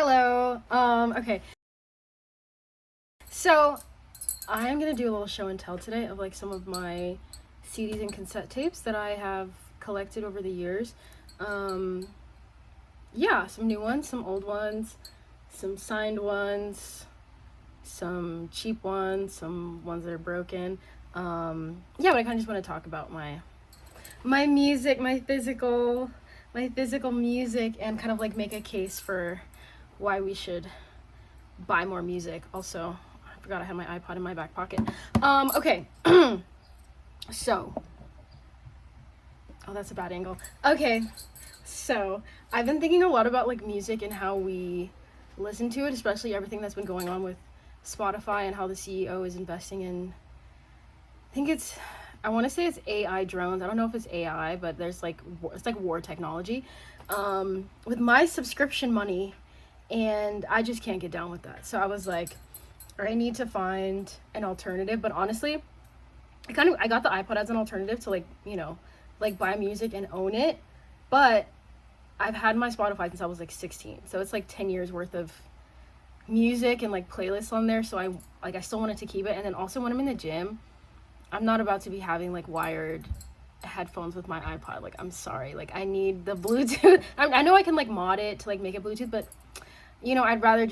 Hello. Okay. So I'm gonna do a little show and tell today of like some of my CDs and cassette tapes that I have collected over the years. Um, yeah, some new ones, some old ones, some signed ones, some cheap ones, some ones that are broken. Yeah, but I kind of just want to talk about my music, my physical music, and kind of like make a case for why we should buy more music. Also, I forgot I had my iPod in my back pocket. Okay. So, oh, that's a bad angle. Okay. So, I've been thinking a lot about like music and how we listen to it, especially everything that's been going on with Spotify and how the CEO is investing in, I want to say it's AI drones. I don't know if it's AI, but there's like it's like war technology. With my subscription money, and I just can't get down with that. So I was like, I need to find an alternative. But honestly, I got the iPod as an alternative to like buy music and own it. But I've had my Spotify since I was like 16, so it's like 10 years worth of music and like playlists on there. So I still wanted to keep it. And then also when I'm in the gym, I'm not about to be having like wired headphones with my iPod. Like, I'm sorry, like I need the Bluetooth. I know I can like mod it to like make it Bluetooth, but I'd rather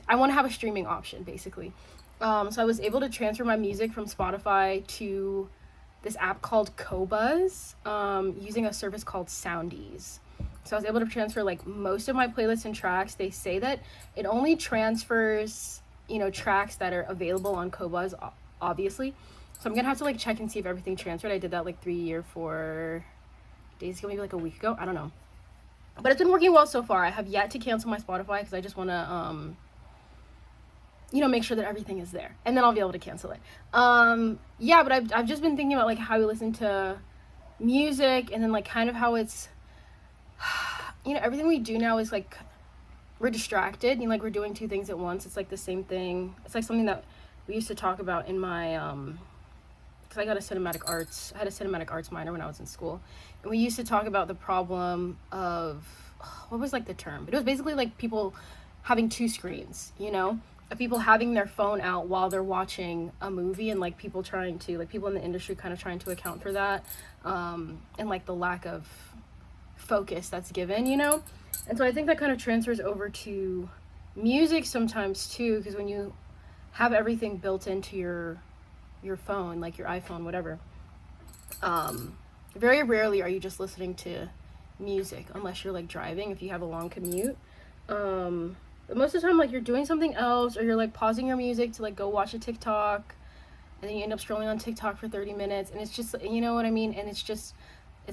I want to have a streaming option basically. So I was able to transfer my music from Spotify to this app called Qobuz, using a service called Soundees. So I was able to transfer like most of my playlists and tracks. They say that it only transfers, tracks that are available on Qobuz, obviously. So I'm gonna have to like check and see if everything transferred. I did that like 3 or 4 days ago, maybe like a week ago. I don't know. But it's been working well so far. I have yet to cancel my Spotify because I just want to, make sure that everything is there. And then I'll be able to cancel it. Yeah, but I've just been thinking about, like, how we listen to music and then, like, kind of how it's, everything we do now is, like, we're distracted. Like, we're doing two things at once. It's, like, the same thing. It's, like, something that we used to talk about in my, because I had a cinematic arts minor when I was in school. And we used to talk about the problem of, what was like the term? But it was basically like people having two screens, of people having their phone out while they're watching a movie, and like people in the industry kind of trying to account for that, and like the lack of focus that's given, And so I think that kind of transfers over to music sometimes too, because when you have everything built into your phone, like your iPhone, whatever, very rarely are you just listening to music unless you're like driving, if you have a long commute. But most of the time, like, you're doing something else, or you're like pausing your music to like go watch a TikTok, and then you end up scrolling on TikTok for 30 minutes, and it's just, you know what I mean? And it's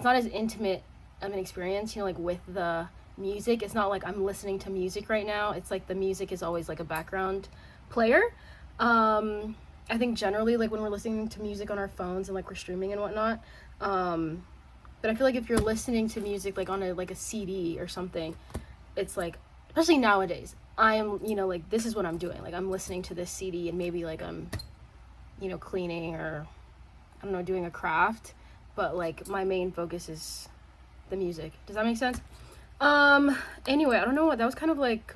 not as intimate of an experience, like with the music. It's not like I'm listening to music right now. It's like the music is always like a background player. I think generally, like, when we're listening to music on our phones and like we're streaming and whatnot, but I feel like if you're listening to music like on a CD or something, it's like, especially nowadays, I am, like, this is what I'm doing. Like, I'm listening to this CD, and maybe like I'm, cleaning, or I don't know, doing a craft, but like my main focus is the music. Does that make sense? Anyway, I don't know what that was, kind of like,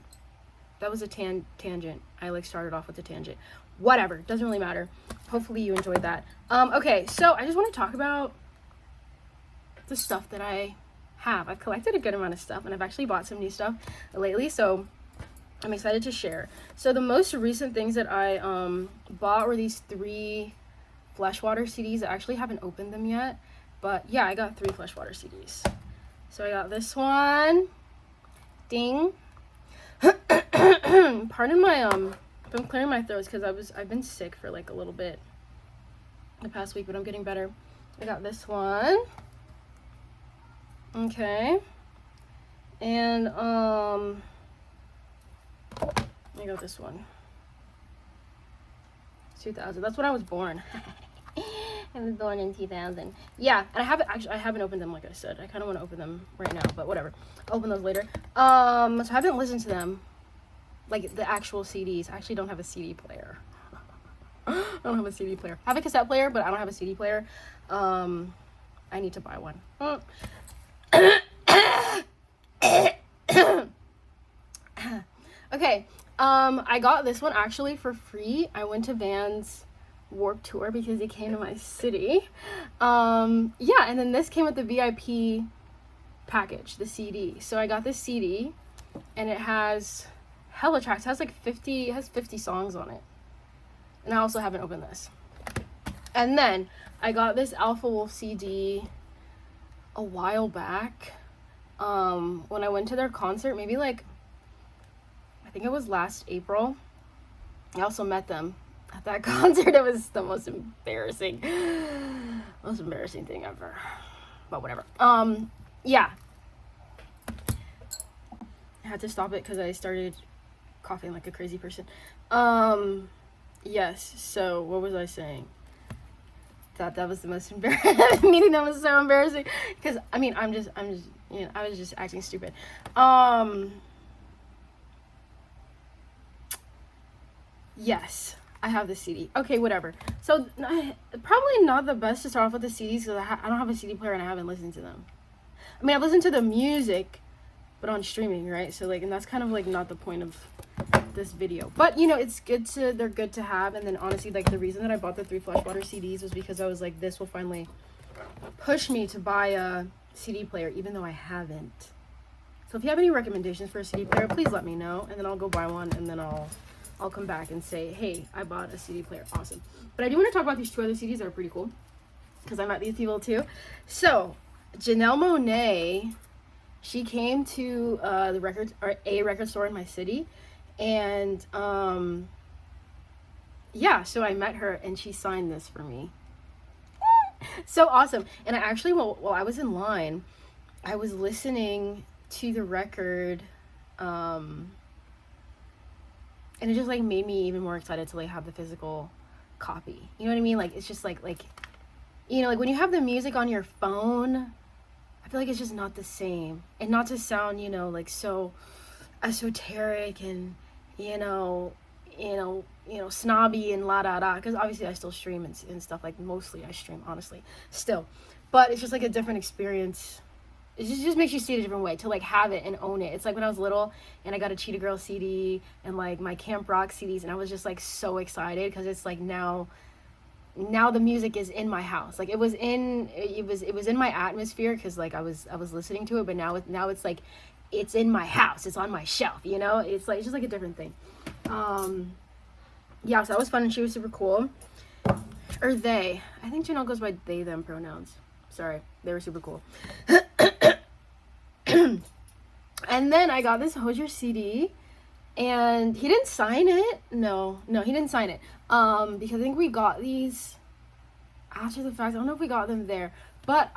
that was a tangent. I like started off with a tangent. Whatever, doesn't really matter. Hopefully you enjoyed that. Okay, so I just want to talk about the stuff that I have. I've collected a good amount of stuff, and I've actually bought some new stuff lately, so I'm excited to share. So the most recent things that I bought were these 3 Fleshwater CDs. I actually haven't opened them yet, but yeah, I got 3 Fleshwater CDs. So I got this one. Ding. Pardon my if I'm clearing my throat, because I've been sick for like a little bit the past week, but I'm getting better. I got this one. Okay. And I got this one. 2000. That's when I was born. I was born in 2000. Yeah, and I haven't opened them, like I said. I kind of want to open them right now, but whatever. I'll open those later. So I haven't listened to them, like the actual CDs. I actually don't have a CD player. I don't have a CD player. I have a cassette player, but I don't have a CD player. I need to buy one. Okay, I got this one actually for free. I went to Vans Warped Tour because it came to my city. Yeah, and then this came with the VIP package, the CD. So I got this CD, and it has hella tracks. It has like 50, it has 50 songs on it. And I also haven't opened this. And then I got this Alpha Wolf CD a while back. When I went to their concert, maybe like, I think it was last April. I also met them at that concert. It was the most embarrassing thing ever. But whatever. Yeah. I had to stop it because I started coughing like a crazy person. Yes, so what was I saying? That was the most embarrassing meeting. That was so embarrassing because I mean I'm just you know, I was just acting stupid. Yes, I have the CD. Okay, whatever. So probably not the best to start off with the CDs because I don't have a CD player and I haven't listened to them. I mean, I've listened to the music, but on streaming, right? So like, and that's kind of like not the point of this video. But you know, they're good to have. And then honestly, like the reason that I bought the 3 Flash Water CDs was because I was like, this will finally push me to buy a CD player, even though I haven't. So if you have any recommendations for a CD player, please let me know, and then I'll go buy one, and then I'll come back and say, hey, I bought a CD player. Awesome. But I do want to talk about these 2 other CDs that are pretty cool because I met these people too. So Janelle Monáe, she came to a record store in my city, and yeah, so I met her and she signed this for me. So awesome. And I actually, while I was in line, I was listening to the record, and it just like made me even more excited to like have the physical copy. You know what I mean? Like it's just like you know, like when you have the music on your phone, I feel like it's just not the same. And not to sound, you know, like so esoteric and you know, snobby and la da da, because obviously I still stream and stuff, like mostly I stream honestly still, but it's just like a different experience. It just makes you see it a different way, to like have it and own it. It's like when I was little and I got a Cheetah Girl CD and like my Camp Rock CDs, and I was just like so excited because it's like now the music is in my house. Like it was in my atmosphere because like I was listening to it, but now it's like it's in my house, it's on my shelf, you know. It's just like a different thing. Yeah, so that was fun and she was super cool. Or they, I think Janelle goes by they them pronouns. Sorry, they were super cool. And then I got this Hozier CD, and he didn't sign it. No, he didn't sign it. Because I think we got these after the fact. I don't know if we got them there, but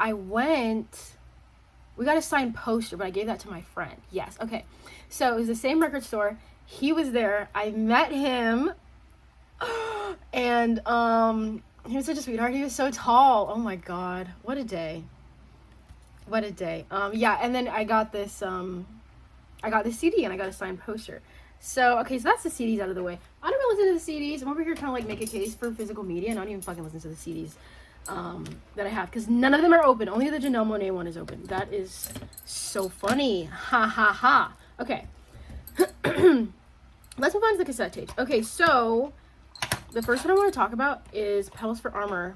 we got a signed poster, but I gave that to my friend. Yes, okay. So it was the same record store. He was there. I met him, and he was such a sweetheart. He was so tall. Oh my god, what a day. What a day. Yeah, and then I got this CD and I got a signed poster. So, okay, so that's the CDs out of the way. I don't really listen to the CDs. I'm over here trying to like make a case for physical media, and I don't even fucking listen to the CDs that I have, because none of them are open. Only the Janelle Monáe one is open. That is so funny. Ha ha ha. Okay. Let's move on to the cassette tape. Okay, so the first one I want to talk about is Petals for Armor,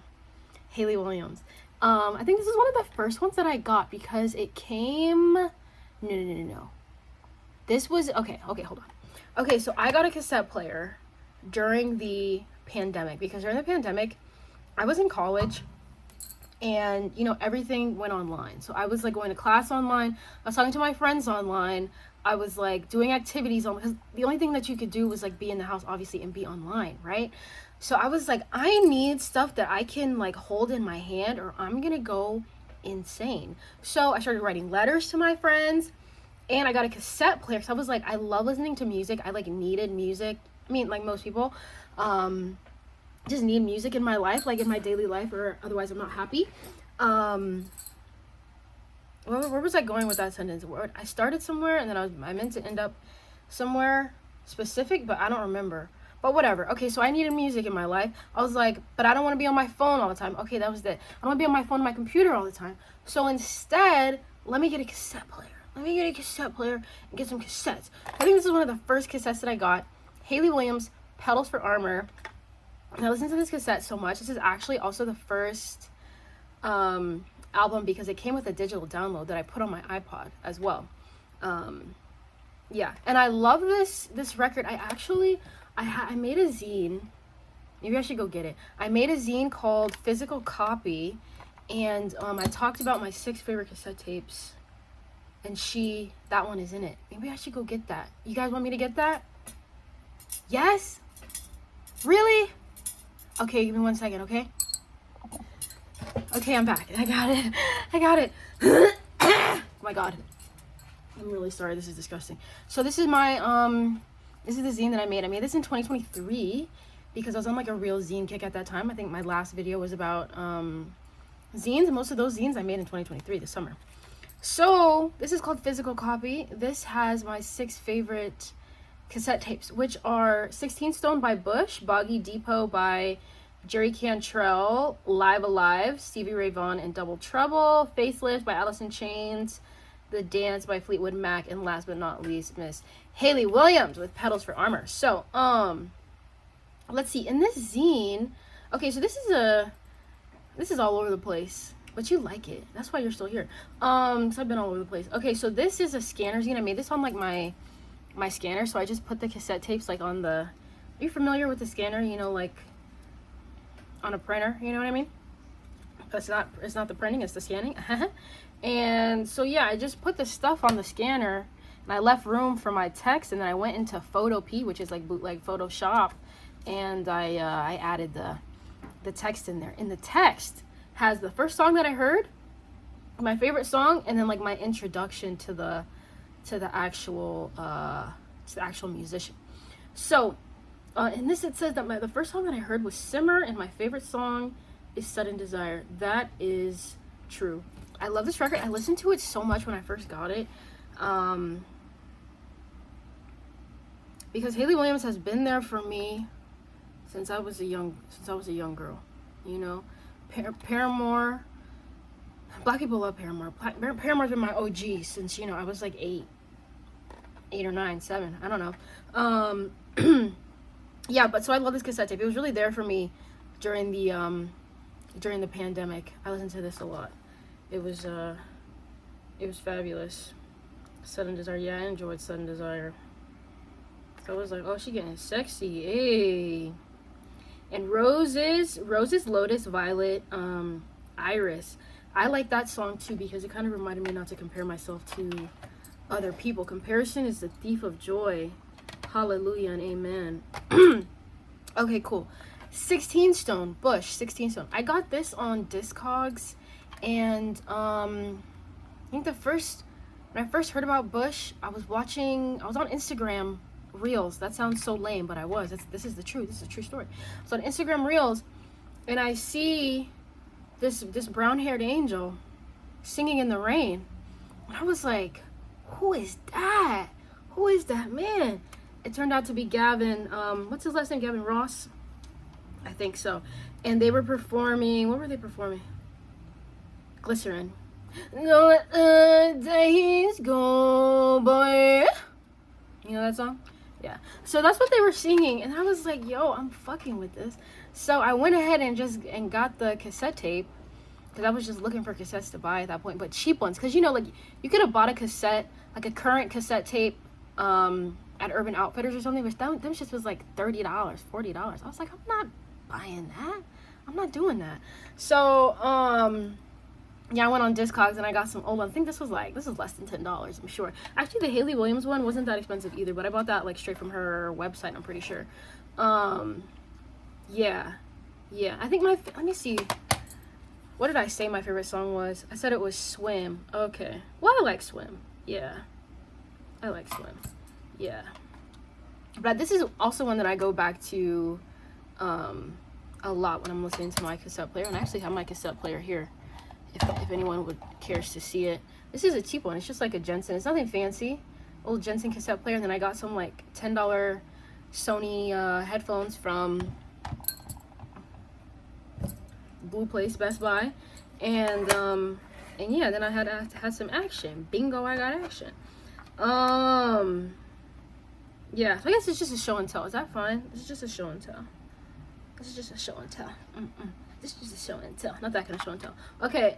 Hayley Williams. I think this is one of the first ones that I got because it came... No. This was... Okay, hold on. Okay, so I got a cassette player during the pandemic, because during the pandemic, I was in college, and, you know, everything went online. So I was, like, going to class online. I was talking to my friends online. I was, like, doing activities on... Because the only thing that you could do was, like, be in the house, obviously, and be online, right? So I was like, I need stuff that I can like hold in my hand or I'm gonna go insane. So I started writing letters to my friends, and I got a cassette player. So I was like, I love listening to music. I like needed music. I mean, like most people, just need music in my life, like in my daily life, or otherwise I'm not happy. Where was I going with that sentence? I started somewhere and then I meant to end up somewhere specific, but I don't remember. But whatever. Okay, so I needed music in my life. I was like, but I don't want to be on my phone all the time. Okay, that was it. I don't want to be on my phone and my computer all the time. So instead, let me get a cassette player. let me get a cassette player and get some cassettes. I think this is one of the first cassettes that I got. Hayley Williams, Pedals for Armor. And I listened to this cassette so much. This is actually also the first album because it came with a digital download that I put on my iPod as well. Yeah, and I love this record. I made a zine. Maybe I should go get it. I made a zine called Physical Copy, and I talked about my 6 favorite cassette tapes, and that one is in it. Maybe I should go get that. You guys want me to get that? Yes? Really? Okay, give me 1 second, okay? Okay, I'm back. I got it. Oh my god. I'm really sorry. This is disgusting. So this is my this is the zine that I made. I made this in 2023 because I was on like a real zine kick at that time. I think my last video was about zines, and most of those zines I made in 2023 this summer. So this is called Physical Copy. This has my 6 favorite cassette tapes, which are 16 Stone by Bush, Boggy Depot by Jerry Cantrell, Live Alive, Stevie Ray Vaughan and Double Trouble, Facelift by Alice in Chains, The Dance by Fleetwood Mac, and last but not least, Miss Hayley Williams with Pedals for Armor. So, let's see. In this zine, okay, so this is all over the place, but you like it. That's why you're still here. So I've been all over the place. Okay, so this is a scanner zine. I made this on like my scanner, so I just put the cassette tapes like on the. Are you familiar with the scanner? You know, like on a printer. You know what I mean? It's not the printing, it's the scanning. And so yeah, I just put the stuff on the scanner, and I left room for my text, and then I went into Photo P, which is like bootleg Photoshop, and I added the text in there. And the text has the first song that I heard, my favorite song, and then like my introduction to the actual musician. So in this it says that the first song that I heard was Simmer, and my favorite song is Sudden Desire. That is true. I love this record. I listened to it so much when I first got it, because Hayley Williams has been there for me since I was a young girl. You know, Paramore. Black people love Paramore. Paramore's been my OG since, you know, I was like 8 or 9, 7. I don't know. Yeah, but so I love this cassette tape. It was really there for me during the pandemic. I listened to this a lot. It was fabulous. Sudden Desire. Yeah, I enjoyed Sudden Desire. So I was like, oh, she getting sexy. Hey. And Roses, Lotus, Violet, Iris. I like that song too because it kind of reminded me not to compare myself to other people. Comparison is the thief of joy. Hallelujah and amen. Okay, cool. 16 Stone, Bush, 16 Stone. I got this on Discogs, and I think when I first heard about Bush, I was on Instagram Reels. That sounds so lame, but I was. This is the truth. This is a true story. So on Instagram Reels, and I see this brown-haired angel singing in the rain. And I was like, who is that? Who is that man? It turned out to be Gavin, what's his last name? Gavin Ross? I think so. And they were performing, what were they performing? Glycerin. Don't let the days go by. You know that song? Yeah. So that's what they were singing, and I was like, yo, I'm fucking with this. So I went ahead and got the cassette tape, because I was just looking for cassettes to buy at that point, but cheap ones, because, you know, like, you could have bought a cassette, like a current cassette tape, at Urban Outfitters or something, which them shit was like $30, $40. I was like, I'm not buying that. I'm not doing that. So, yeah, I went on Discogs and I got some old ones. I think this is less than $10, I'm sure. Actually, the Hayley Williams one wasn't that expensive either, but I bought that like straight from her website, I'm pretty sure. Yeah. I think let me see. What did I say my favorite song was? I said it was Swim. Okay. Well, I like Swim. Yeah. I like Swim. Yeah. But this is also one that I go back to a lot when I'm listening to my cassette player. And I actually have my cassette player here, if anyone cares to see it. This is a cheap one. It's just like a Jensen. It's nothing fancy. Old Jensen cassette player. And then I got some like $10 Sony headphones from Blue Place, Best Buy. And And yeah, then I had some action. Bingo, I got action. Yeah, so I guess it's just a show and tell. Is that fine? This is just a show and tell. This is just a show and tell. This is just a show and tell. Not that kind of show and tell. Okay,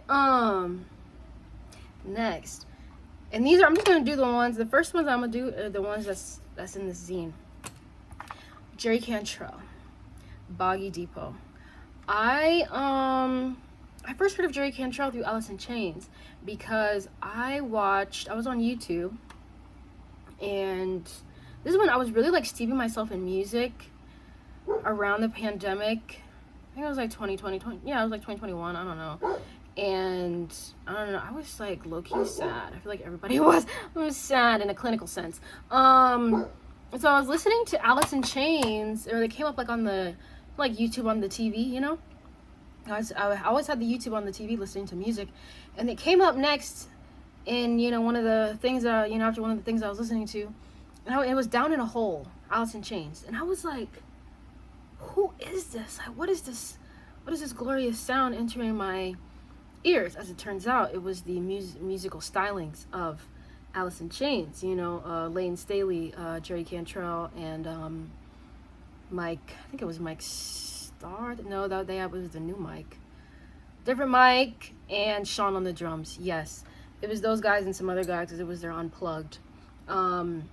next. And these are, I'm just gonna do the first ones I'm gonna do are the ones that's in this zine. Jerry Cantrell, Boggy Depot. I first heard of Jerry Cantrell through Alice in Chains because I was on YouTube, and this is when I was really like steeping myself in music around the pandemic. I think it was like 2020. Yeah, it was like 2021. I don't know. And I don't know. I was like low-key sad. I feel like everybody was sad in a clinical sense. And so I was listening to Alice in Chains, or they came up like on the like YouTube on the TV, you know. I always had the YouTube on the TV listening to music, and it came up next in, you know, one of the things after one of the things I was listening to, and it was Down in a Hole, Alice in Chains, and I was like, who is this? Like, what is this glorious sound entering my ears? As it turns out, it was the musical stylings of Alice in Chains, you know, Lane Staley, Jerry Cantrell, and Mike, I think it was Mike Starr. No, that was the new Mike. Different Mike, and Sean on the drums. Yes, it was those guys and some other guys because it was their Unplugged. And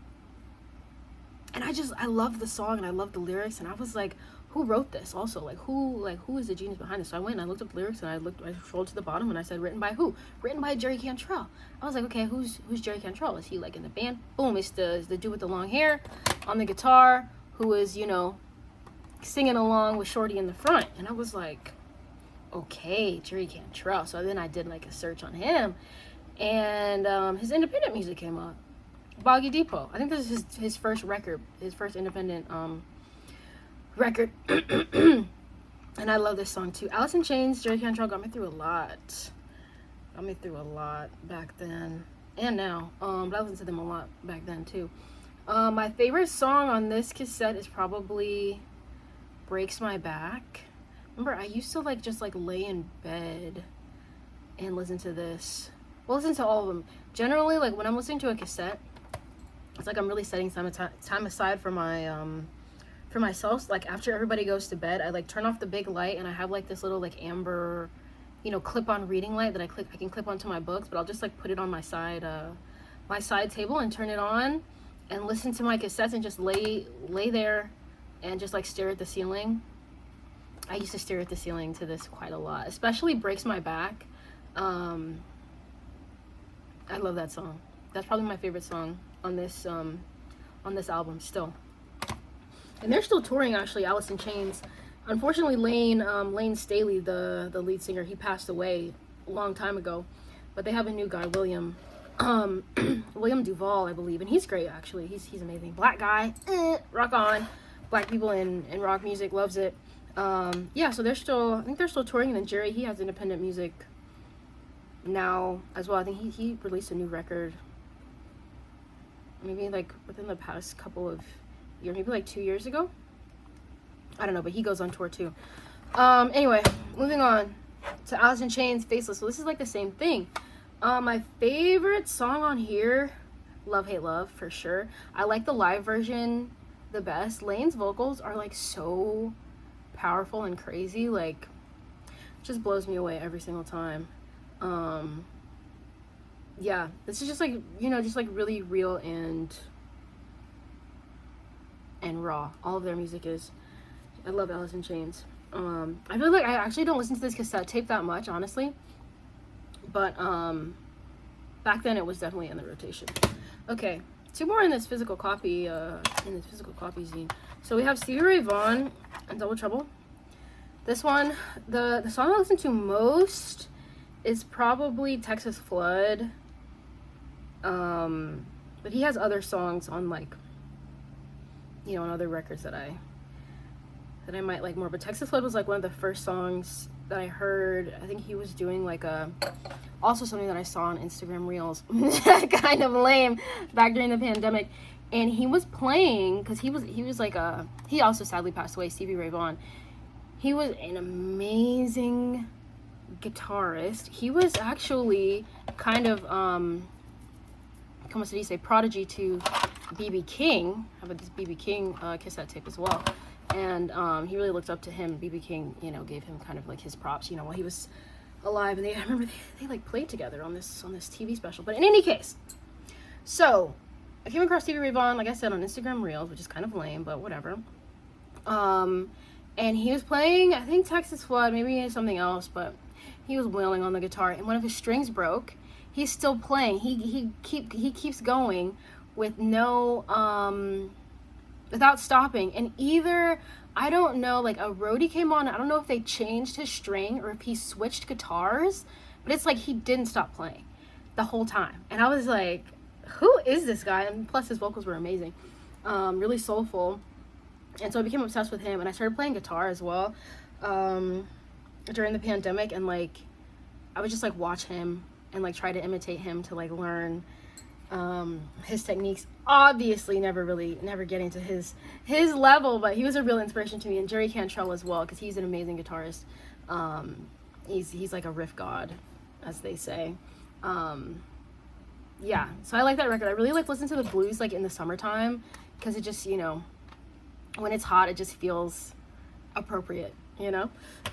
I loved the song and I loved the lyrics, and I was like, who wrote this? Also, who is the genius behind this? So I went and I looked up the lyrics, and I scrolled to the bottom and I said, written by who? Written by Jerry Cantrell. I was like, okay, who's Jerry Cantrell? Is he like in the band? Boom, it's the dude with the long hair on the guitar who is, you know, singing along with Shorty in the front. And I was like, okay, Jerry Cantrell. So then I did like a search on him, and his independent music came up. Boggy Depot. I think this is his first record, his first independent record. And I love this song too. Alice in Chains, Jerry Cantrell got me through a lot. Back then and now. But I listened to them a lot back then too. My favorite song on this cassette is probably Breaks My Back. Remember, I used to just lay in bed and listen to this. Well, listen to all of them. Generally, like when I'm listening to a cassette, it's like I'm really setting time aside for my for myself. Like after everybody goes to bed, I like turn off the big light, and I have like this little like amber, you know, clip-on reading light that I can clip onto my books. But I'll just like put it on my side table and turn it on and listen to my cassettes and just lay there and just like stare at the ceiling. I used to stare at the ceiling to this quite a lot, especially Breaks My Back. I love that song. That's probably my favorite song on this album still. And they're still touring, actually, Alice in Chains. Unfortunately, Lane Staley, the lead singer, he passed away a long time ago. But they have a new guy, William Duvall, I believe, and he's great, actually. He's amazing. Black guy, rock on. Black people in rock music, loves it. Yeah, so I think they're still touring. And then Jerry, he has independent music now as well. I think he released a new record maybe like within the past couple of years, maybe like 2 years ago. I don't know, but he goes on tour too. Anyway, moving on to Alice in Chains, Faceless. So this is like the same thing. My favorite song on here, Love Hate Love, for sure. I like the live version the best. Lane's vocals are like so powerful and crazy, like just blows me away every single time. Yeah, this is just like, you know, just like really real and raw. All of their music is. I love Alice in Chains. I feel like I actually don't listen to this cassette tape that much, honestly, but back then it was definitely in the rotation. Okay, two more in this physical copy zine. So we have Stevie Ray Vaughan and Double Trouble. This one, the song I listen to most is probably Texas Flood. But he has other songs on, like, you know, on other records that I might like more. But Texas Flood was like one of the first songs that I heard. I think he was doing like also something that I saw on Instagram Reels, kind of lame, back during the pandemic. And he was playing, because he was like he also sadly passed away, Stevie Ray Vaughan. He was an amazing guitarist. He was actually kind of como se dice, prodigy to BB King. I have this BB King cassette tape as well, and he really looked up to him. BB King, you know, gave him kind of like his props, you know, while he was alive. And I remember they like played together on this TV special. But in any case, so I came across Stevie Ray Vaughan, like I said, on Instagram Reels, which is kind of lame, but whatever. And he was playing, I think, Texas Flood, maybe something else, but he was wailing on the guitar, and one of his strings broke. He's still playing. He keeps going with no without stopping. And either, I don't know, like a roadie came on. I don't know if they changed his string or if he switched guitars, but it's like he didn't stop playing the whole time. And I was like, who is this guy? And plus his vocals were amazing, really soulful. And so I became obsessed with him, and I started playing guitar as well during the pandemic. And like I would just like watch him and like try to imitate him to like learn his techniques. Obviously never getting to his level, but he was a real inspiration to me. And Jerry Cantrell as well, because he's an amazing guitarist. He's like a riff god, as they say. Yeah, so I like that record. I really like listen to the blues like in the summertime, because it just, you know, when it's hot, it just feels appropriate, you know.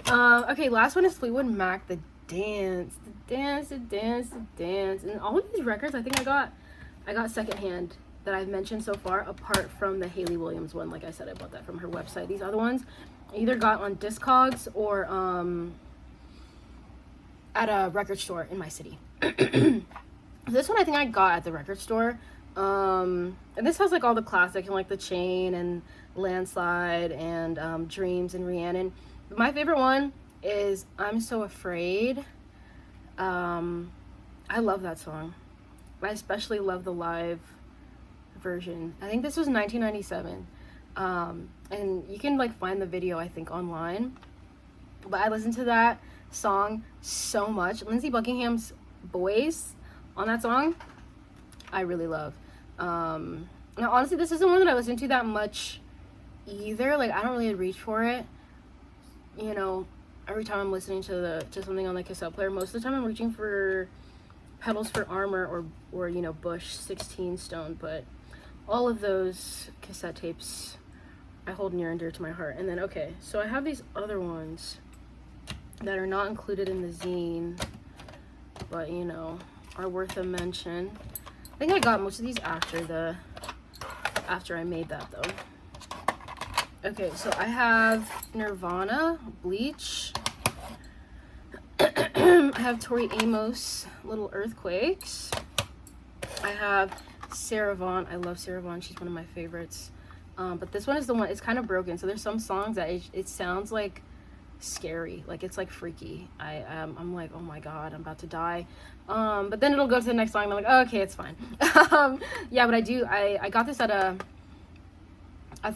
Okay, last one is Fleetwood Mac, The Dance. And all of these records I think I got secondhand that I've mentioned so far, apart from the Hayley Williams one. Like I said, I bought that from her website. These other ones I either got on Discogs or at a record store in my city. This one I think I got at the record store. And this has like all the classic, and like The Chain and Landslide and Dreams and Rhiannon. But my favorite one is I'm So Afraid. I love that song. I especially love the live version. I think this was 1997. And you can like find the video, I think, online. But I listened to that song so much. Lindsey Buckingham's voice on that song, I really love. Now honestly, this isn't one that I listen to that much either. Like I don't really reach for it, you know, every time I'm listening to something on the cassette player. Most of the time I'm reaching for Pedals for Armor or you know, Bush 16 Stone. But all of those cassette tapes I hold near and dear to my heart. And then okay, so I have these other ones that are not included in the zine, but you know, are worth a mention. I think I got most of these after I made that though. Okay, so I have Nirvana, Bleach. I have Tori Amos, Little Earthquakes. I have Sarah Vaughan. I love Sarah Vaughan. She's one of my favorites. But this one is the one, it's kind of broken. So there's some songs that it sounds like scary, like it's like freaky. I'm like, oh my god, I'm about to die. But then it'll go to the next song and I'm like, oh, okay, it's fine. Yeah, but I got this at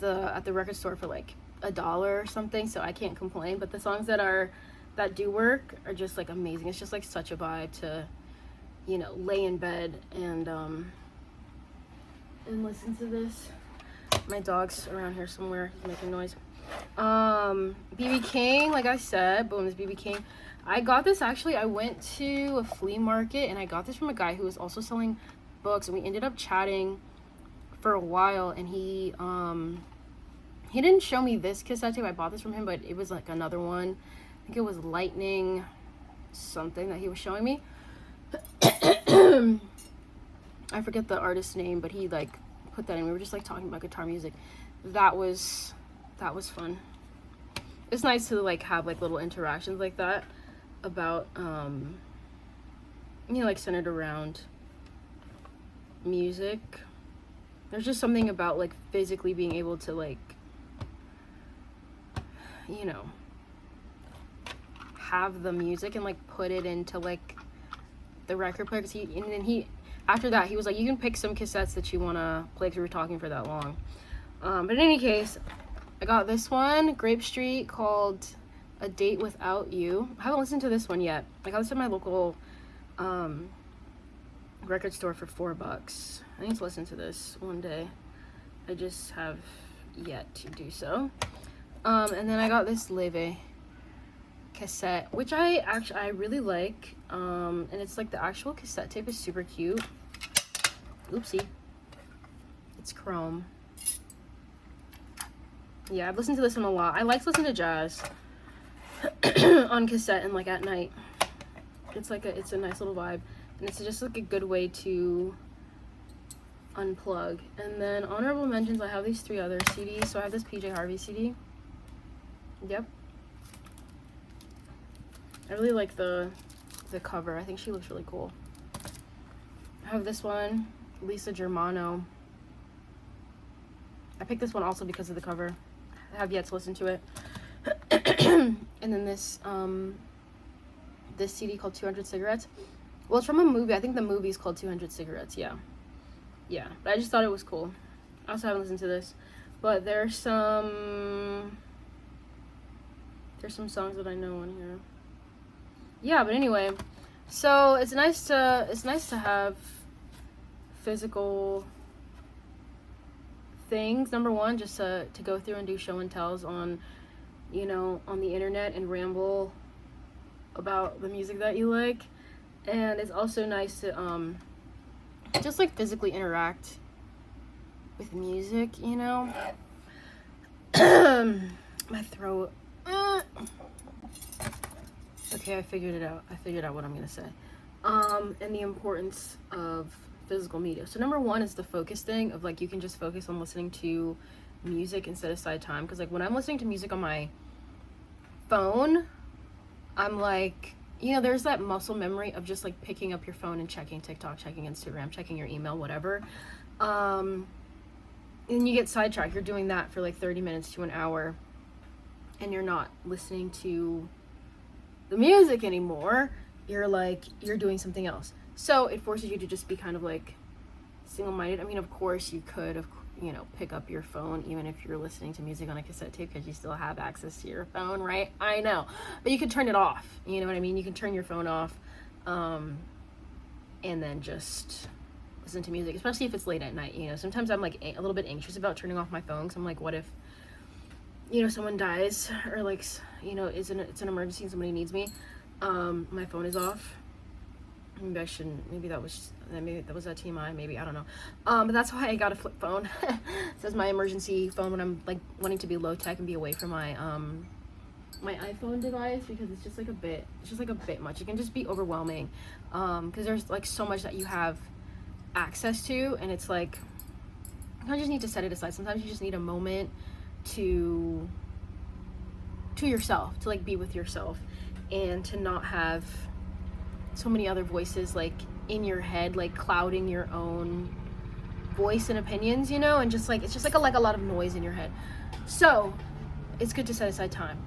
the record store for like $1 or something, so I can't complain. But the songs that do work are just like amazing. It's just like such a vibe to, you know, lay in bed and listen to this. My dog's around here somewhere, he's making noise. BB King, like I said, boom, this BB King. I got this actually, I went to a flea market and I got this from a guy who was also selling books, and we ended up chatting for a while, and he didn't show me this cassette tape. I bought this from him, but it was like another one. I think it was Lightning something that he was showing me. I forget the artist's name, but he like put that in. We were just like talking about guitar music. That was fun. It's nice to like have like little interactions like that about you know, like centered around music. There's just something about like physically being able to like, you know, have the music and like put it into like the record player. Cause he after that he was like, you can pick some cassettes that you want to play, because we were talking for that long. But in any case, I got this one, Grape Street, called A Date Without You. I haven't listened to this one yet. I got this at my local record store for $4. I need to listen to this one day. I just have yet to do so. And then I got this Leve cassette, which I really like. And it's like the actual cassette tape is super cute. Oopsie. It's chrome. Yeah, I've listened to this one a lot. I like to listen to jazz on cassette and like at night. It's a nice little vibe, and it's just like a good way to unplug. And then honorable mentions, I have these 3 other CDs. So I have this PJ Harvey CD. Yep. I really like the cover. I think she looks really cool. I have this one, Lisa Germano. I picked this one also because of the cover. I have yet to listen to it. And then this CD called 200 Cigarettes. Well, it's from a movie. I think the movie's called 200 Cigarettes. Yeah, but I just thought it was cool. I also haven't listened to this, but there's some songs that I know on here. Yeah, but anyway, so it's nice to have physical things. Number one, just to go through and do show and tells on, on the internet and ramble about the music that you like. And it's also nice to just like physically interact with music, my throat. Okay, I figured it out. I figured out what I'm gonna say. And the importance of physical media. So number one is the focus thing of like, you can just focus on listening to music and set aside time. Because like when I'm listening to music on my phone, I'm like, there's that muscle memory of just like picking up your phone and checking TikTok, checking Instagram, checking your email, whatever. And you get sidetracked. You're doing that for like 30 minutes to an hour, and you're not listening to the music anymore. You're doing something else. So it forces you to just be kind of like single-minded. I mean, of course you could, pick up your phone even if you're listening to music on a cassette tape, because you still have access to your phone, right? I know, but you can turn it off. You know what I mean? You can turn your phone off, and then just listen to music, especially if it's late at night. Sometimes I'm like a little bit anxious about turning off my phone, because I'm like, what if someone dies, or like it's an emergency and somebody needs me. My phone is off. Maybe I shouldn't. Maybe that was a TMI. Maybe, I don't know. But that's why I got a flip phone. It says my emergency phone when I'm like wanting to be low tech and be away from my my iPhone device, because it's just like a bit much. It can just be overwhelming, because there's like so much that you have access to, and it's like you just need to set it aside. Sometimes you just need a moment to yourself, to like be with yourself, and to not have so many other voices like in your head, like clouding your own voice and opinions, and just like it's just like a lot of noise in your head. So it's good to set aside time.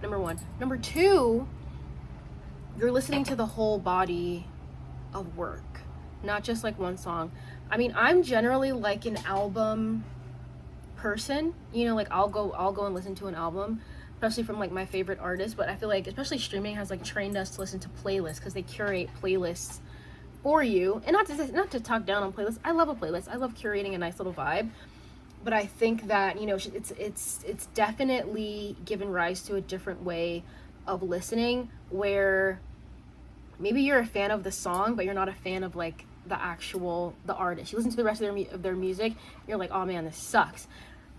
Number one. Number two, you're listening to the whole body of work, not just like one song. I mean, I'm generally like an album person, like I'll go and listen to an album, especially from like my favorite artists. But I feel like especially streaming has like trained us to listen to playlists, because they curate playlists for you. And not to talk down on playlists. I love a playlist. I love curating a nice little vibe. But I think that it's definitely given rise to a different way of listening, where maybe you're a fan of the song, but you're not a fan of like the artist. You listen to the rest of their music, you're like, oh man, this sucks.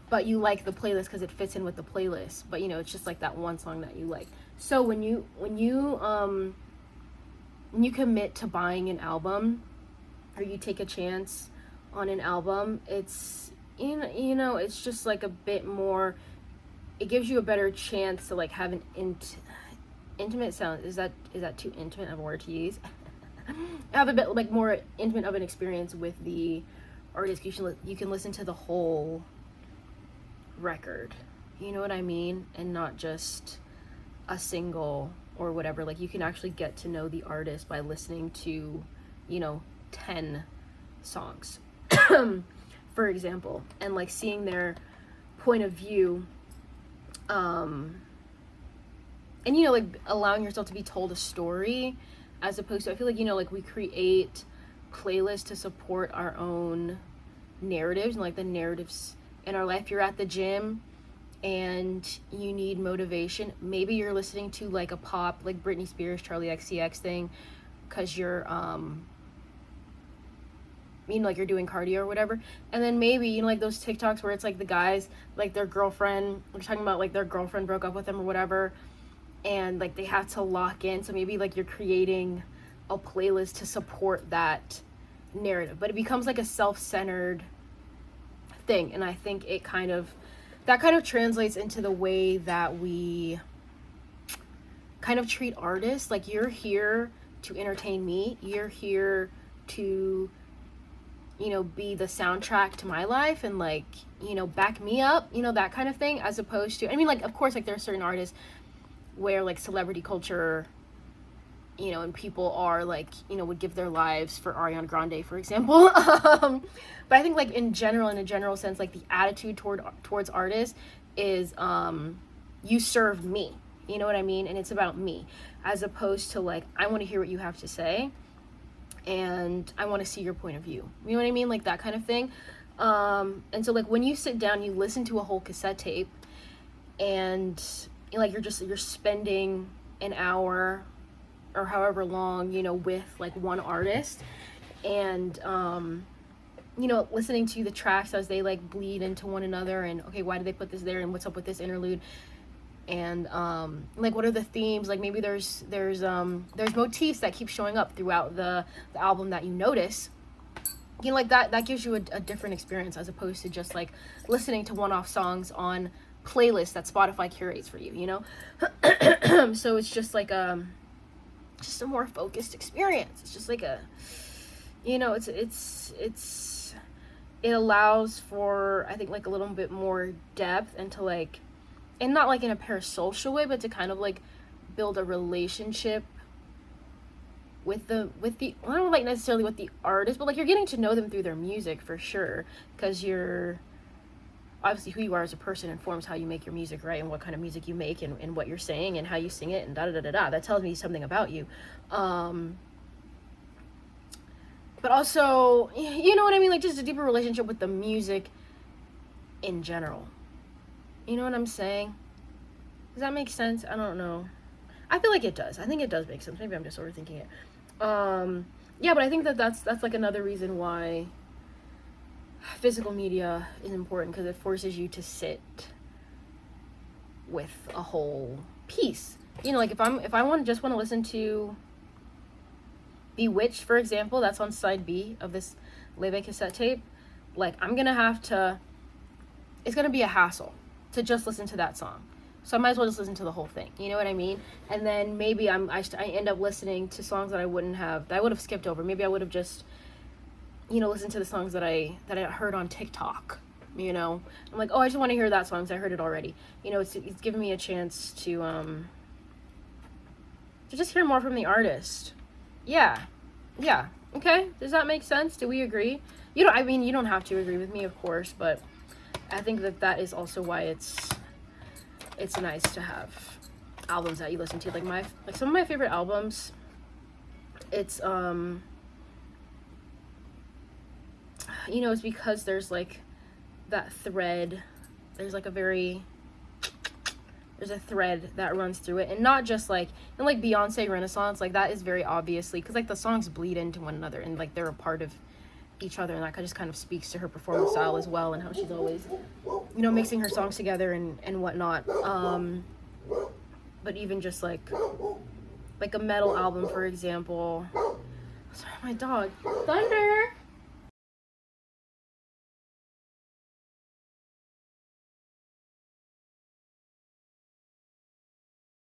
But you like the playlist because it fits in with the playlist. But it's just like that one song that you like. So when you commit to buying an album, or you take a chance on an album, it's it's just like a bit more. It gives you a better chance to like have an intimate sound. Is that too intimate of a word to use? Have a bit like more intimate of an experience with the artist. You can listen to the whole record, you know what I mean, and not just a single or whatever. Like you can actually get to know the artist by listening to 10 songs for example, and like seeing their point of view, and like allowing yourself to be told a story, as opposed to, I feel like like we create playlists to support our own narratives, and like the narratives in our life. You're at the gym and you need motivation, maybe you're listening to like a pop, like Britney Spears, Charlie XCX thing, because you're like you're doing cardio or whatever. And then maybe, like those TikToks where it's like the guys, like their girlfriend, we're talking about like their girlfriend broke up with them or whatever, and like they have to lock in. So maybe like you're creating a playlist to support that narrative, but it becomes like a self-centered thing. And I think that kind of translates into the way that we kind of treat artists. Like, you're here to entertain me, you're here to be the soundtrack to my life and like back me up, that kind of thing, as opposed to, I mean, like, of course, like there are certain artists where like celebrity culture, and people are like, would give their lives for Ariana Grande, for example. But I think like in a general sense, like the attitude towards artists is, you serve me, you know what I mean? And it's about me, as opposed to like, I want to hear what you have to say and I want to see your point of view. You know what I mean? Like that kind of thing. And so like when you sit down, you listen to a whole cassette tape and like you're spending an hour or however long, with like one artist, and listening to the tracks as they like bleed into one another, and okay, why did they put this there, and what's up with this interlude, and like what are the themes, like maybe there's motifs that keep showing up throughout the album that you notice, like that gives you a different experience, as opposed to just like listening to one-off songs on playlists that Spotify curates for you. So it's just like just a more focused experience. It's just like it allows for, I think, like a little bit more depth, and to like, and not like in a parasocial way, but to kind of like build a relationship with the I don't like necessarily with the artist, but like you're getting to know them through their music for sure, because you're obviously who you are as a person informs how you make your music, right? And what kind of music you make, and what you're saying, and how you sing it, and da-da-da-da-da. That tells me something about you. But also, you know what I mean? Like just a deeper relationship with the music in general. You know what I'm saying? Does that make sense? I don't know. I feel like it does. I think it does make sense. Maybe I'm just overthinking it. Yeah, but I think that's like another reason why physical media is important, because it forces you to sit with a whole piece. Like if I just want to listen to Bewitched, for example, that's on side B of this Leve cassette tape, like it's gonna be a hassle to just listen to that song. So I might as well just listen to the whole thing. You know what I mean? And then maybe I end up listening to songs that I would have skipped over. Maybe I would have just listen to the songs that I heard on TikTok. I'm like, oh, I just want to hear that song because I heard it already. It's giving me a chance to just hear more from the artist. Yeah. Okay. Does that make sense? Do we agree? You don't have to agree with me, of course, but I think that is also why it's nice to have albums that you listen to. Like some of my favorite albums, it's it's because there's like that thread. There's like there's a thread that runs through it, and not just like, and like Beyonce Renaissance, like that is very obviously, because like the songs bleed into one another, and like they're a part of each other, and that just kind of speaks to her performance style as well, and how she's always mixing her songs together and whatnot. But even just like a metal album, for example. Sorry, my dog. Thunder!